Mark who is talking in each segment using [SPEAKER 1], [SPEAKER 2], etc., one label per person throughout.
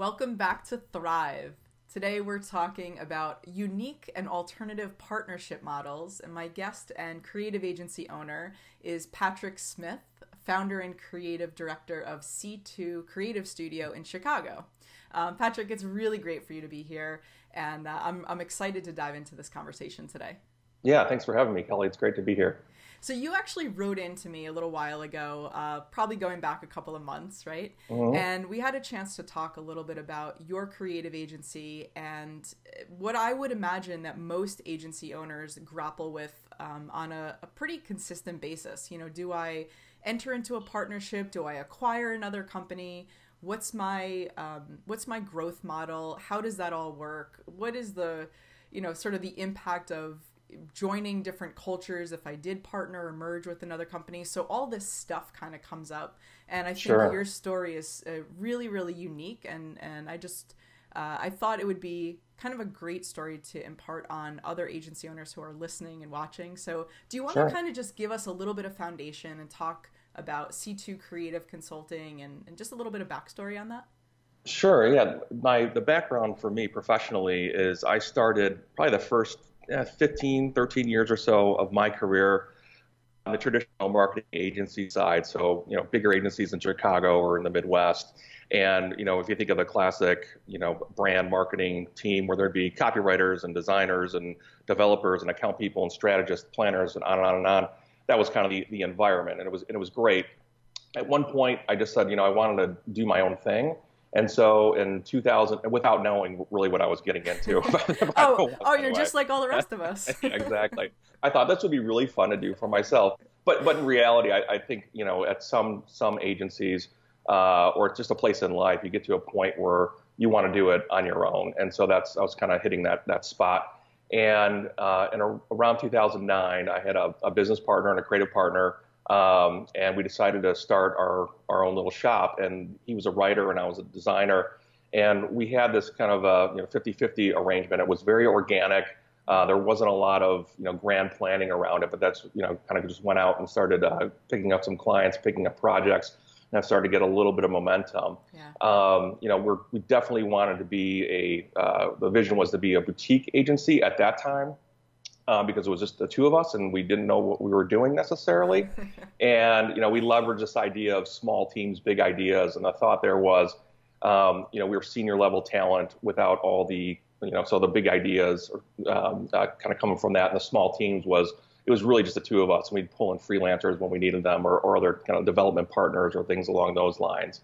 [SPEAKER 1] Welcome back to Thrive. Today we're talking about unique and alternative partnership models, and my guest and creative agency owner is Patrick Smith, founder and creative director of C2 Creative Studio in Chicago. Patrick, it's really great for you to be here, and I'm excited to dive into this conversation today.
[SPEAKER 2] Yeah, thanks for having me, Kelly. It's great to be here.
[SPEAKER 1] So you actually wrote into me a little while ago, probably going back a couple of months, right?
[SPEAKER 2] hmm
[SPEAKER 1] And we had a chance to talk a little bit about your creative agency and what I would imagine that most agency owners grapple with on a pretty consistent basis. You know, do I enter into a partnership? Do I acquire another company? What's my growth model? How does that all work? What is the, sort of the impact of joining different cultures if I did partner or merge with another company? So all this stuff kind of comes up, and I think
[SPEAKER 2] Sure.
[SPEAKER 1] your story is really, really unique, and I thought it would be kind of a great story to impart on other agency owners who are listening and watching. So do you want to
[SPEAKER 2] Sure.
[SPEAKER 1] kind of just give us a little bit of foundation and talk about C2 Creative Consulting and just a little bit of backstory on that?
[SPEAKER 2] Sure. Yeah. The background for me professionally is I started probably the first 15, 13 years or so of my career on the traditional marketing agency side. So, bigger agencies in Chicago or in the Midwest. And, if you think of a classic, brand marketing team where there'd be copywriters and designers and developers and account people and strategists, planners, and on and on and on, that was kind of the environment. And it was great. At one point, I just said, I wanted to do my own thing. And so in 2000, without knowing really what I was getting into,
[SPEAKER 1] You're just like all the rest of us.
[SPEAKER 2] Exactly. I thought this would be really fun to do for myself. But in reality, I think, at some agencies or just a place in life, you get to a point where you want to do it on your own. And so I was kind of hitting that spot. And around 2009, I had a business partner and a creative partner. And we decided to start our own little shop. And he was a writer and I was a designer. And we had this kind of a 50-50 arrangement. It was very organic. There wasn't a lot of grand planning around it, but that's kind of just went out and started picking up some clients, picking up projects, and that started to get a little bit of momentum.
[SPEAKER 1] Yeah.
[SPEAKER 2] We definitely wanted to be the vision was to be a boutique agency at that time. Because it was just the two of us and we didn't know what we were doing necessarily. And, we leveraged this idea of small teams, big ideas. And the thought there was, we were senior level talent without all the, so the big ideas kind of coming from that. And the small teams it was really just the two of us. And we'd pull in freelancers when we needed them or other kind of development partners or things along those lines.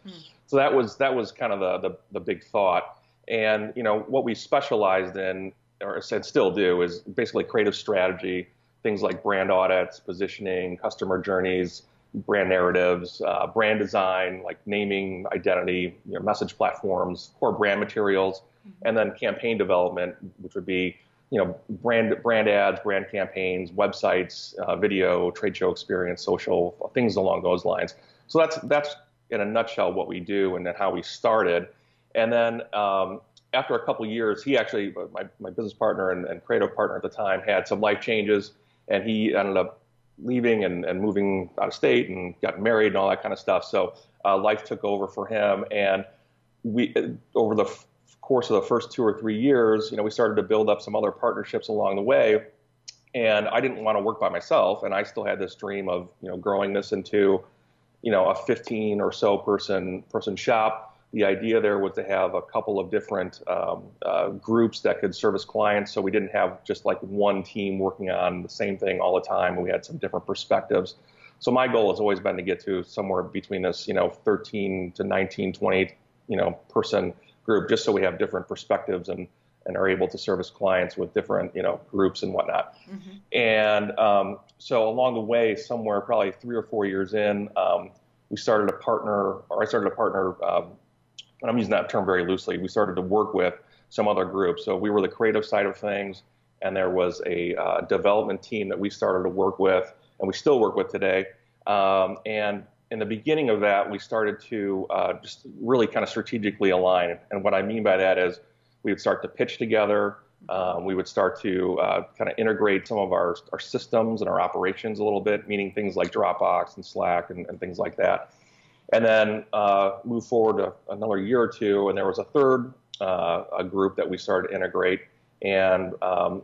[SPEAKER 2] So that was kind of the big thought. And, what we specialized in, or still do, is basically creative strategy, things like brand audits, positioning, customer journeys, brand narratives, brand design, like naming, identity, message platforms, core brand materials, and then campaign development, which would be, brand ads, brand campaigns, websites, video, trade show experience, social, things along those lines. So that's in a nutshell what we do and then how we started. And then after a couple of years, he actually, my business partner and creative partner at the time, had some life changes, and he ended up leaving and moving out of state and got married and all that kind of stuff. So life took over for him, and we, over the course of the first 2 or 3 years, we started to build up some other partnerships along the way. And I didn't want to work by myself, and I still had this dream of growing this into a 15 or so person shop. The idea there was to have a couple of different groups that could service clients, so we didn't have just like one team working on the same thing all the time. We had some different perspectives. So my goal has always been to get to somewhere between this, 13 to 19, 20, person group, just so we have different perspectives and are able to service clients with different, groups and whatnot. And so along the way, somewhere probably 3 or 4 years in, I started to partner, and I'm using that term very loosely. We started to work with some other groups. So we were the creative side of things, and there was a development team that we started to work with, and we still work with today. And in the beginning of that, we started to just really kind of strategically align. And what I mean by that is we would start to pitch together. We would start to kind of integrate some of our systems and our operations a little bit, meaning things like Dropbox and Slack and things like that. And then move forward another year or two, and there was a third a group that we started to integrate, and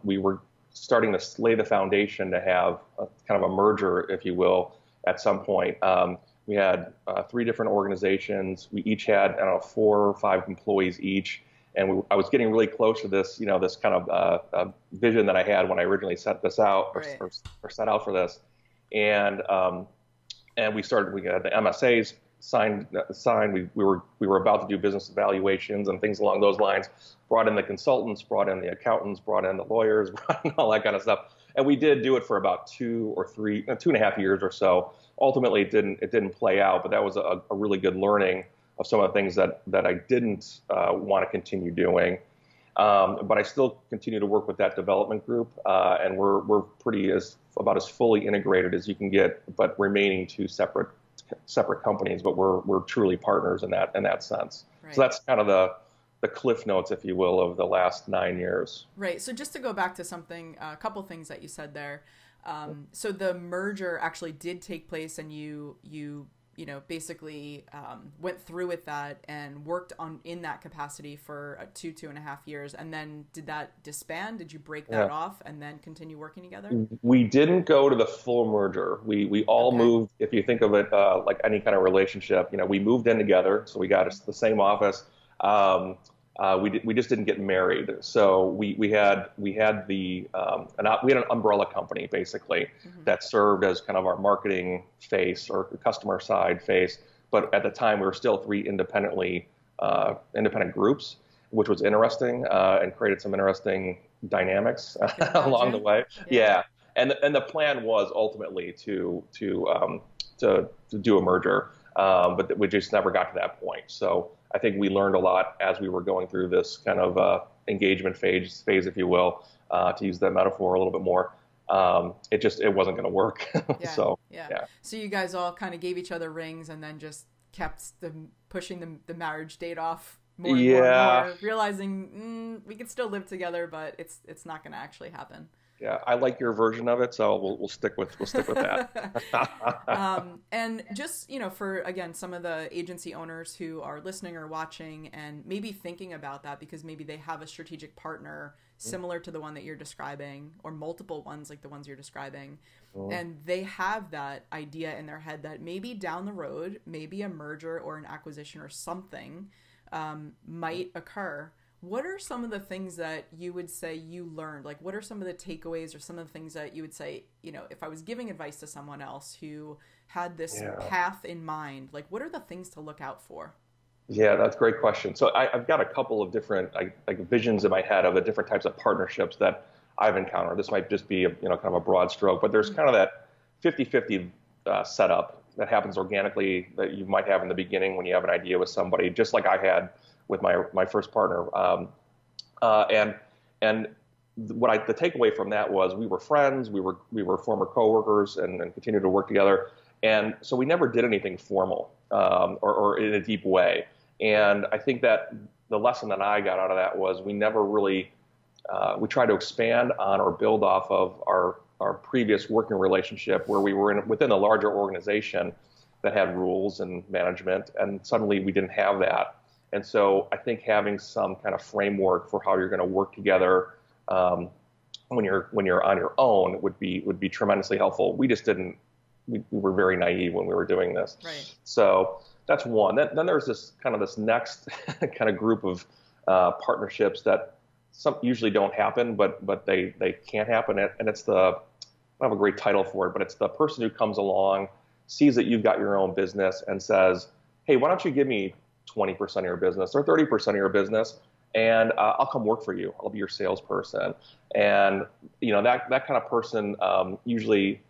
[SPEAKER 2] we were starting to lay the foundation to have kind of a merger, if you will, at some point. We had 3 different organizations. We each had, I don't know, 4 or 5 employees each. And I was getting really close to this, this kind of vision that I had when I originally set this out, or set out for this. And we had the MSAs signed. We were about to do business evaluations and things along those lines. Brought in the consultants, brought in the accountants, brought in the lawyers, brought in all that kind of stuff. And we did do it for about 2.5 years or so. Ultimately, it didn't play out, but that was a really good learning of some of the things that I didn't want to continue doing. But I still continue to work with that development group, and we're about as fully integrated as you can get, but remaining 2 separate companies. But we're truly partners in that sense. Right. So that's kind of the cliff notes, if you will, of the last 9 years.
[SPEAKER 1] Right. So just to go back to a couple things that you said there. So the merger actually did take place, and you basically went through with that and worked in that capacity for 2.5 years. And then did that disband? Did you break that off and then continue working together?
[SPEAKER 2] We didn't go to the full merger. We all moved, if you think of it like any kind of relationship, we moved in together. So we got the same office. We just didn't get married. So we had an umbrella company basically that served as kind of our marketing face or customer side face. But at the time we were still 3 independent groups, which was interesting and created some interesting dynamics along the way. Yeah. And the plan was ultimately to do a merger, but we just never got to that point. So I think we learned a lot as we were going through this kind of engagement phase, if you will, to use that metaphor a little bit more. It wasn't going to work. So you guys all kind of gave each other rings and then just kept pushing the marriage date off more and more, realizing we could still live together, but it's not going to actually happen. Yeah, I like your version of it, so we'll stick with that.
[SPEAKER 1] And just for again some of the agency owners who are listening or watching and maybe thinking about that because maybe they have a strategic partner similar to the one that you're describing, or multiple ones like the ones you're describing, and they have that idea in their head that maybe down the road, maybe a merger or an acquisition or something might occur. What are some of the things that you would say you learned? Like, what are some of the takeaways or some of the things that you would say, if I was giving advice to someone else who had this path in mind, like, what are the things to look out for?
[SPEAKER 2] Yeah, that's a great question. So I've got a couple of different visions in my head of the different types of partnerships that I've encountered. This might just be kind of a broad stroke, but there's kind of that 50-50 setup that happens organically that you might have in the beginning when you have an idea with somebody, just like I had with my first partner. And the takeaway from that was we were friends, we were former coworkers and continued to work together. And so we never did anything formal or in a deep way. And I think that the lesson that I got out of that was we never really, we tried to expand on or build off of our previous working relationship where we were within a larger organization that had rules and management, and suddenly we didn't have that. And so I think having some kind of framework for how you're going to work together when you're on your own would be tremendously helpful. We just didn't. We were very naive when we were doing this.
[SPEAKER 1] Right.
[SPEAKER 2] So that's one. Then there's this next kind of group of partnerships that usually don't happen, but they can happen. And it's I don't have a great title for it, but it's the person who comes along, sees that you've got your own business and says, hey, why don't you give me 20% of your business or 30% of your business, and I'll come work for you. I'll be your salesperson. And that kind of person usually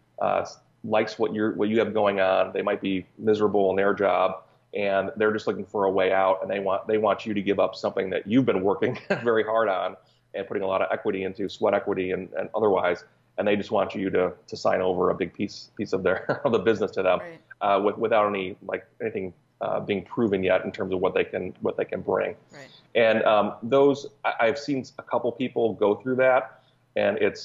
[SPEAKER 2] likes what you have going on. They might be miserable in their job, and they're just looking for a way out. And they want you to give up something that you've been working very hard on and putting a lot of equity into, sweat equity and otherwise. And they just want you to sign over a big piece of of the business to them, right. Without anything being proven yet in terms of what they can bring.
[SPEAKER 1] Right.
[SPEAKER 2] And I've seen a couple people go through that, and it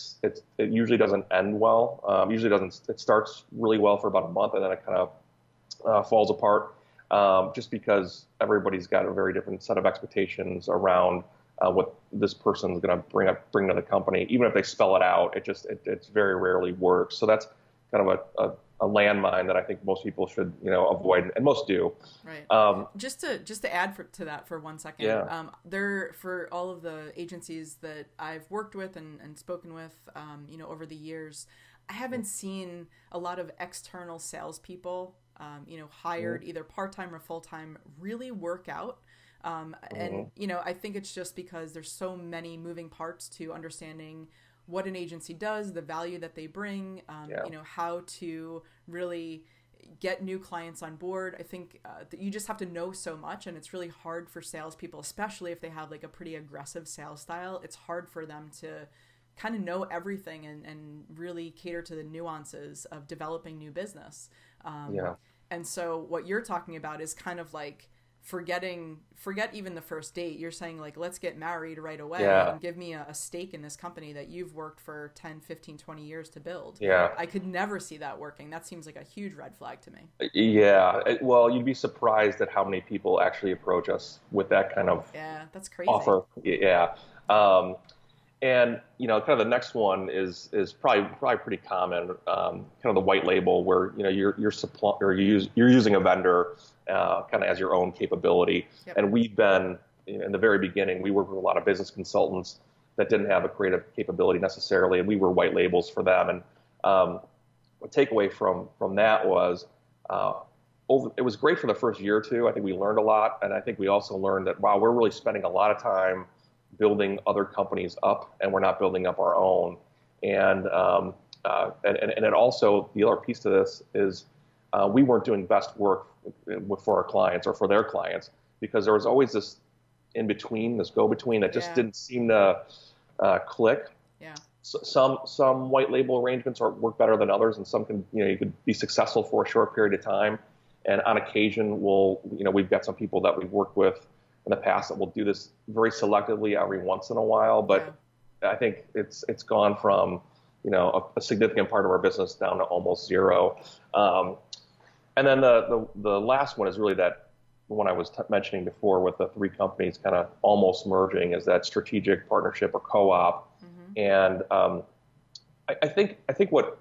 [SPEAKER 2] usually doesn't end well. It starts really well for about a month, and then it kind of falls apart. just because everybody's got a very different set of expectations around what this person's going to bring to the company. Even if they spell it out, it's very rarely works. So that's kind of a landmine that I think most people should, avoid, and most do.
[SPEAKER 1] Right. Just to add to that for 1 second.
[SPEAKER 2] Yeah.
[SPEAKER 1] There, for all of the agencies that I've worked with and spoken with, over the years, I haven't seen a lot of external salespeople, hired either part-time or full-time, really work out. And, I think it's just because there's so many moving parts to understanding what an agency does, the value that they bring, how to really get new clients on board. I think that you just have to know so much, and it's really hard for salespeople, especially if they have like a pretty aggressive sales style. It's hard for them to kind of know everything and really cater to the nuances of developing new business. And so what you're talking about is kind of like forget even the first date. You're saying like, let's get married right away and give me a stake in this company that you've worked for 10, 15, 20 years to build.
[SPEAKER 2] Yeah.
[SPEAKER 1] I could never see that working. That seems like a huge red flag to me.
[SPEAKER 2] Yeah. Well, you'd be surprised at how many people actually approach us with that kind of
[SPEAKER 1] that's crazy.
[SPEAKER 2] offer. Yeah. And kind of the next one is probably pretty common. Kind of the white label, where you're using a vendor kind of as your own capability. Yep. And we've been in the very beginning. We worked with a lot of business consultants that didn't have a creative capability necessarily, and we were white labels for them. And the takeaway from that was it was great for the first year or two. I think we learned a lot, and I think we also learned that wow, we're really spending a lot of time building other companies up, and we're not building up our own. And it also, the other piece to this is we weren't doing best work for our clients or for their clients, because there was always this in between, this go between that just didn't seem to click.
[SPEAKER 1] Yeah.
[SPEAKER 2] So, some white label arrangements work better than others, and some can you could be successful for a short period of time. And on occasion, we've got some people that we've worked with in the past that will do this very selectively every once in a while, but I think it's gone from a significant part of our business down to almost zero. And then the last one is really that one I was mentioning before, with the three companies kind of almost merging, is that strategic partnership or co-op. And I think what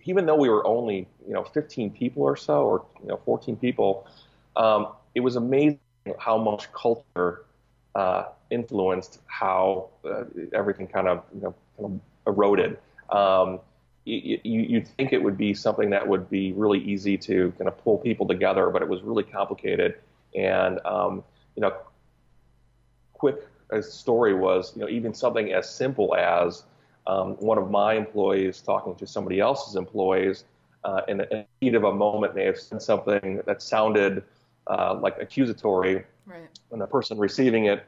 [SPEAKER 2] even though we were only 15 people or so, or 14 people, it was amazing how much culture influenced how everything kind of eroded. You'd think it would be something that would be really easy to kind of pull people together, but it was really complicated. And quick story was even something as simple as one of my employees talking to somebody else's employees in the heat of a moment may have said something that sounded like accusatory,
[SPEAKER 1] right,
[SPEAKER 2] and the person receiving it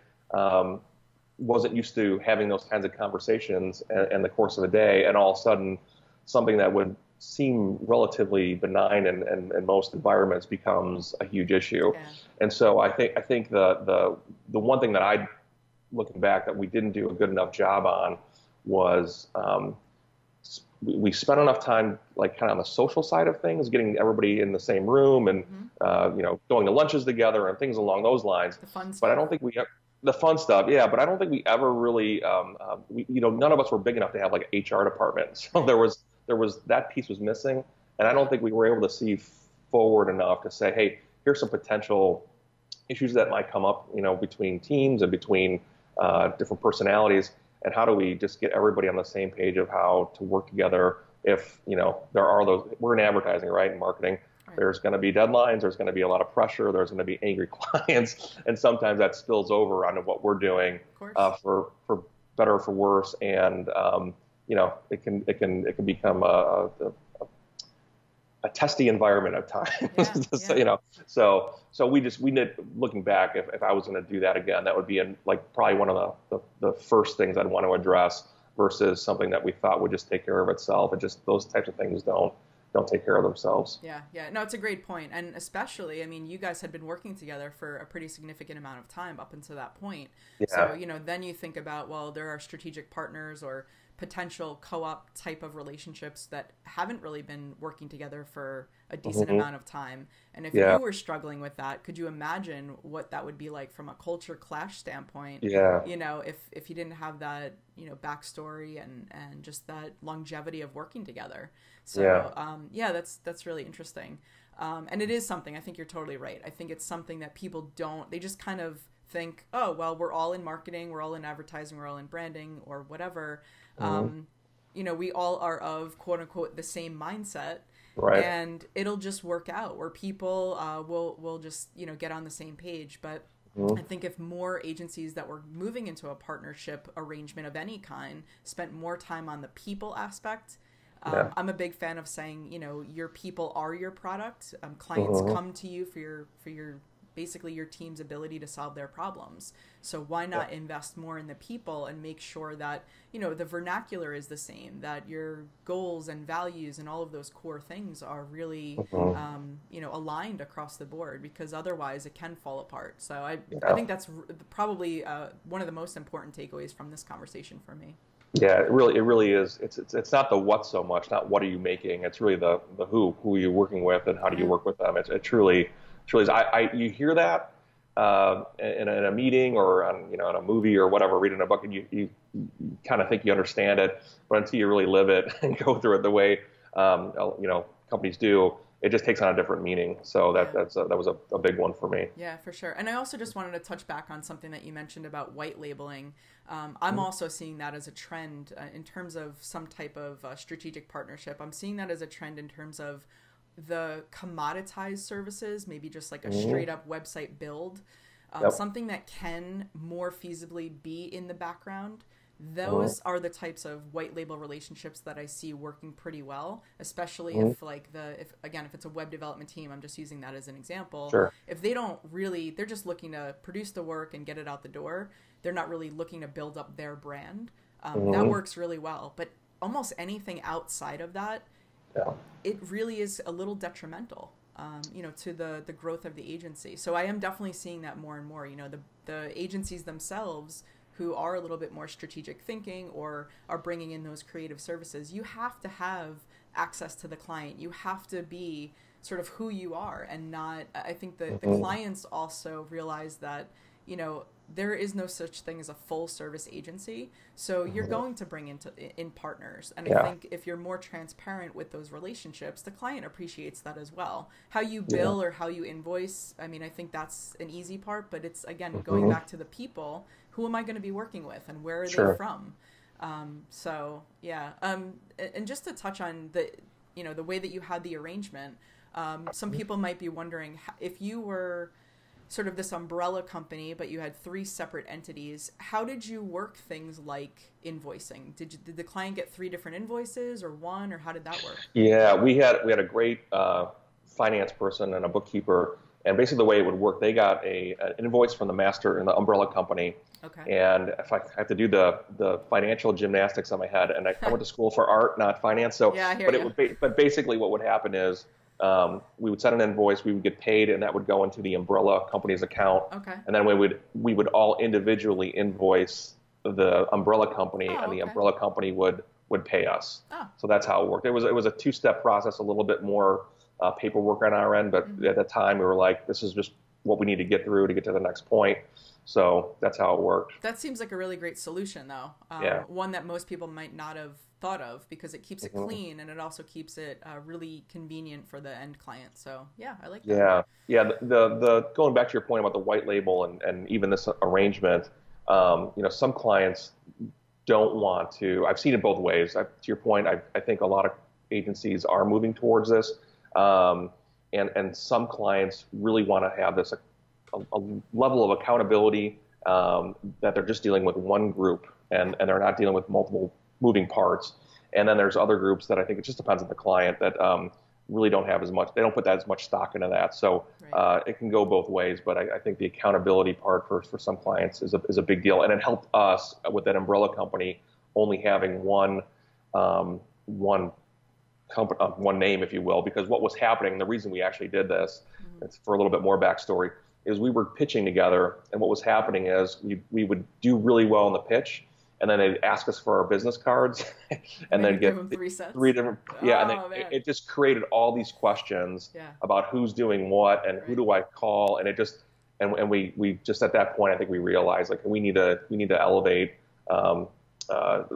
[SPEAKER 2] wasn't used to having those kinds of conversations in the course of a day, and all of a sudden something that would seem relatively benign in most environments becomes a huge issue.
[SPEAKER 1] Yeah.
[SPEAKER 2] And so I think the one thing that looking back, that we didn't do a good enough job on was we spent enough time like kind of on the social side of things, getting everybody in the same room and going to lunches together and things along those lines.
[SPEAKER 1] The fun stuff.
[SPEAKER 2] But I don't think the fun stuff, but I don't think we ever really, none of us were big enough to have like an HR department. So there was that piece was missing, and I don't think we were able to see forward enough to say, hey, here's some potential issues that might come up, between teams and between different personalities. And how do we just get everybody on the same page of how to work together if, there are those, we're in advertising, right, and marketing. Right. There's going to be deadlines. There's going to be a lot of pressure. There's going to be angry clients. And sometimes that spills over onto what we're doing for better or for worse. And, it can become a testy environment at times. So we did, looking back, if I was going to do that again, that would be probably one of the first things I'd want to address, versus something that we thought would just take care of itself. And just those types of things don't take care of themselves.
[SPEAKER 1] Yeah. No, it's a great point. And especially, I mean, you guys had been working together for a pretty significant amount of time up until that point. Yeah. So, then you think about, well, there are strategic partners or potential co-op type of relationships that haven't really been working together for a decent amount of time. And if you were struggling with that, could you imagine what that would be like from a culture clash standpoint?
[SPEAKER 2] Yeah.
[SPEAKER 1] You know, if you didn't have that, you know, backstory and just that longevity of working together. So that's really interesting. And it is something, I think you're totally right. I think it's something that people don't, they just kind of think, oh, well, we're all in marketing, we're all in advertising, we're all in branding or whatever. You know, we all are of quote unquote the same mindset.
[SPEAKER 2] Right.
[SPEAKER 1] And it'll just work out where people will just, you know, get on the same page. But I think if more agencies that were moving into a partnership arrangement of any kind spent more time on the people aspect, I'm a big fan of saying, you know, your people are your product. Clients come to you for your basically your team's ability to solve their problems. So why not invest more in the people and make sure that, you know, the vernacular is the same, that your goals and values and all of those core things are really, you know, aligned across the board, because otherwise it can fall apart. So I think that's probably one of the most important takeaways from this conversation for me.
[SPEAKER 2] Yeah, it really is. It's not the what so much, not what are you making. It's really the who are you working with and how do you work with them. It truly is. You hear that in a meeting or on, you know, in a movie or whatever, reading a book, and you kind of think you understand it, but until you really live it and go through it the way you know, companies do, it just takes on a different meaning. So that was a big one for me.
[SPEAKER 1] Yeah, for sure. And I also just wanted to touch back on something that you mentioned about white labeling. I'm also seeing that as a trend in terms of some type of strategic partnership. I'm seeing that as a trend in terms of the commoditized services, maybe just like a straight up website build, something that can more feasibly be in the background. Those are the types of white label relationships that I see working pretty well, especially if it's a web development team, I'm just using that as an example.
[SPEAKER 2] Sure.
[SPEAKER 1] If they don't really, they're just looking to produce the work and get it out the door. They're not really looking to build up their brand. That works really well. But almost anything outside of that, it really is a little detrimental, you know, to the growth of the agency. So I am definitely seeing that more and more. You know, the agencies themselves who are a little bit more strategic thinking or are bringing in those creative services, you have to have access to the client. You have to be sort of who you are and not, I think the clients also realize that, you know, there is no such thing as a full service agency. So you're going to bring in partners. And I think if you're more transparent with those relationships, the client appreciates that as well. How you bill or how you invoice, I mean, I think that's an easy part, but it's, again, going back to the people. Who am I going to be working with and where are they from? And just to touch on the way that you had the arrangement, some people might be wondering if you were sort of this umbrella company, but you had 3 separate entities, how did you work things like invoicing? Did the client get 3 different invoices or 1, or how did that work?
[SPEAKER 2] Yeah, we had a great finance person and a bookkeeper, and basically the way it would work, they got an invoice from the master in the umbrella company.
[SPEAKER 1] Okay.
[SPEAKER 2] And if I have to do the financial gymnastics on my head, and I went to school for art, not finance. So,
[SPEAKER 1] yeah, I hear you.
[SPEAKER 2] But basically what would happen is we would send an invoice, we would get paid, and that would go into the umbrella company's account.
[SPEAKER 1] Okay.
[SPEAKER 2] And then we would all individually invoice the umbrella company, and the umbrella company would pay us. Oh. So that's how it worked. It was a 2-step process, a little bit more paperwork on our end, but at the time we were like, this is just what we need to get through to get to the next point. So that's how it worked.
[SPEAKER 1] That seems like a really great solution, though. One that most people might not have thought of, because it keeps it clean and it also keeps it really convenient for the end client. So yeah, I like that.
[SPEAKER 2] Yeah. The going back to your point about the white label and even this arrangement, you know, some clients don't want to. I've seen it both ways. To your point, I think a lot of agencies are moving towards this, and some clients really want to have this a level of accountability that they're just dealing with one group and they're not dealing with multiple moving parts. And then there's other groups that I think it just depends on the client that really don't have as much, they don't put that as much stock into that. So it can go both ways, but I think the accountability part for some clients is a big deal. And it helped us with that umbrella company only having one name, if you will, because what was happening, the reason we actually did this, it's for a little bit more backstory, is we were pitching together, and what was happening is we would do really well in the pitch, and then they'd ask us for our business cards, and then get
[SPEAKER 1] give them 3 sets.
[SPEAKER 2] 3 different, yeah, and
[SPEAKER 1] Oh,
[SPEAKER 2] then
[SPEAKER 1] man.
[SPEAKER 2] it just created all these questions
[SPEAKER 1] Yeah.
[SPEAKER 2] about who's doing what and who do I call, and it just, and we just at that point, I think we realized like we need to elevate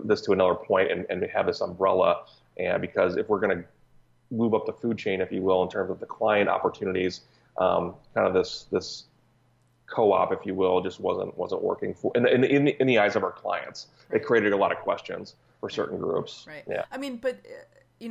[SPEAKER 2] this to another point and have this umbrella, and because if we're going to move up the food chain, if you will, in terms of the client opportunities, kind of this co-op, if you will, just wasn't working for in the eyes of our clients. It created a lot of questions for certain groups.
[SPEAKER 1] Right.
[SPEAKER 2] Yeah.
[SPEAKER 1] I mean, but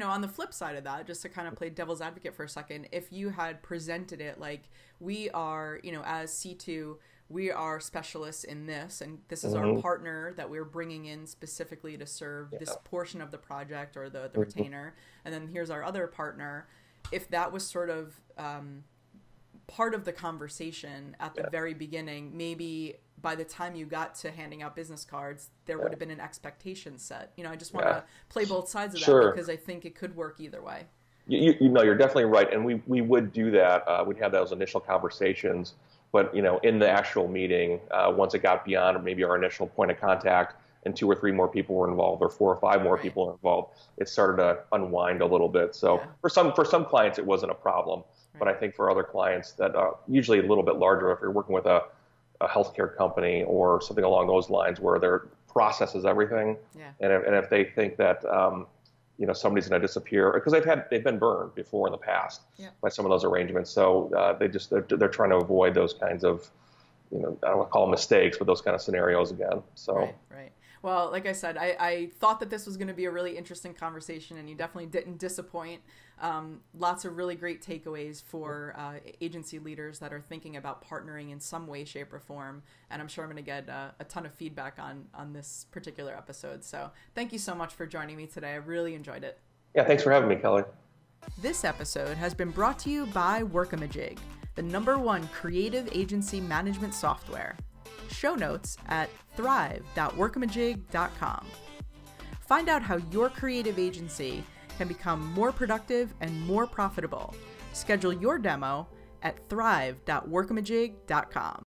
[SPEAKER 1] on the flip side of that, just to kind of play devil's advocate for a second, if you had presented it like we are, as C2, we are specialists in this, and this is our partner that we're bringing in specifically to serve this portion of the project or the retainer, and then here's our other partner. If that was sort of part of the conversation at the very beginning, maybe by the time you got to handing out business cards, there would have been an expectation set. I just want to play both sides of that because I think it could work either way.
[SPEAKER 2] You know, you're definitely right, and we would do that. We'd have those initial conversations, but in the actual meeting, once it got beyond maybe our initial point of contact, and 2 or 3 more people were involved, or 4 or 5 more people were involved, it started to unwind a little bit. So for some clients, it wasn't a problem, but I think for other clients that are usually a little bit larger, if you're working with a healthcare company or something along those lines, where their process is everything, and if they think that somebody's going to disappear, because they've been burned before in the past by some of those arrangements. So they're trying to avoid those kinds of, I don't want to call them mistakes, but those kind of scenarios again. So
[SPEAKER 1] right. Well, like I said, I thought that this was going to be a really interesting conversation, and you definitely didn't disappoint. Lots of really great takeaways for agency leaders that are thinking about partnering in some way, shape, or form. And I'm sure I'm going to get a ton of feedback on this particular episode. So thank you so much for joining me today. I really enjoyed it.
[SPEAKER 2] Yeah, thanks for having me, Kelly.
[SPEAKER 1] This episode has been brought to you by Workamajig, the #1 creative agency management software. Show notes at thrive.workamajig.com. Find out how your creative agency can become more productive and more profitable. Schedule your demo at thrive.workamajig.com.